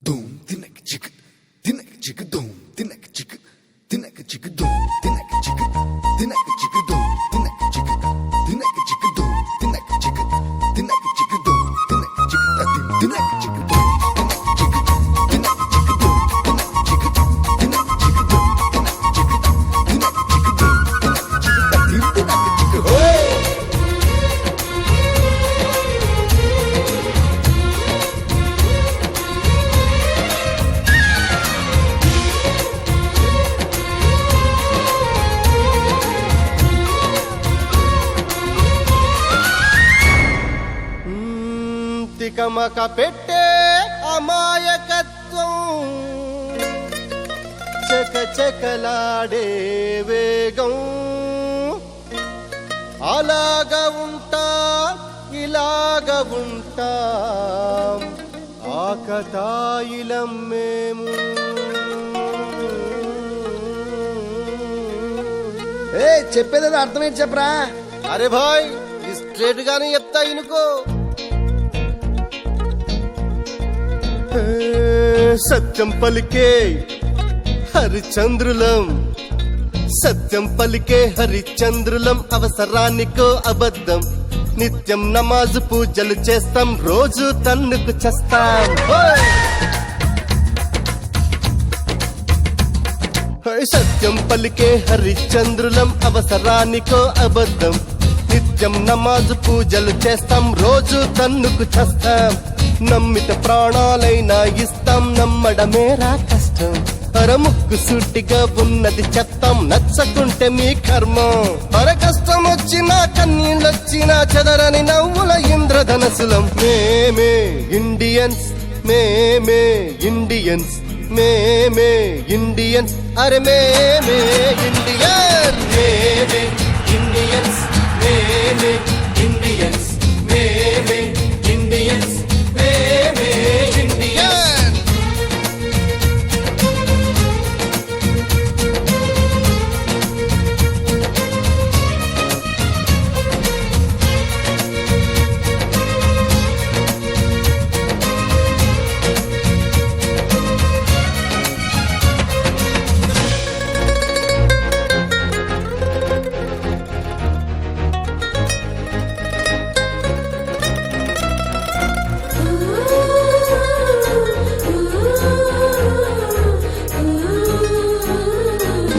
Doom, tinek chick, doom, tinek chick, doom, tinek chick, doom, tinek chick, doom, tinek chick, doom, tinek chick, doom, tinek chick, doom, tinek chick, tinek chick, doom, tinek chick, doom, tinek chick, tinek chick, doom, tinek chick, doom, tinek chick, hoy. తికమక పెట్టే అమాయకత్వం చకచకలాడే వేగం అలాగా ఉంటా ఇలాగా ఉంటా ఆకతాయిలం మేము చెప్పేది అర్థమేంటి చెప్పరా? అరే భాయ్ స్ట్రేట్ గానే చెప్తా ఇనుకో. సత్యం పలికే హరిచంద్రులం, సత్యం పలికే హరిచంద్రులం, అవసరానికో అబద్ధం, నిత్యం నమాజు పూజలు చేస్తాం, రోజు తన్నుకు చేస్తాం. సత్యం పలికే హరిచంద్రులం, అవసరానికో అబద్ధం, నిత్యం నమాజు పూజలు చేస్తాం, రోజు తన్నుకు చేస్తాం, నమ్మిత ప్రాణాలైనా ఇస్తాం, నమ్మడమేరా కష్టం, అరముక్కు సూటిగా ఉన్నది చెత్తం, నచ్చకుంటే మీ కర్మం, అర కష్టం వచ్చినా కన్నీళ్ళొచ్చినా చెదరని నవ్వుల ఇంద్రధనసులం, మేమే ఇండియన్స్, మేమే ఇండియన్స్, మేమే ఇండియన్స్, అరే మేమే ఇండియన్, మేమే ఇండియన్స్, మేమే ఇండియన్స్.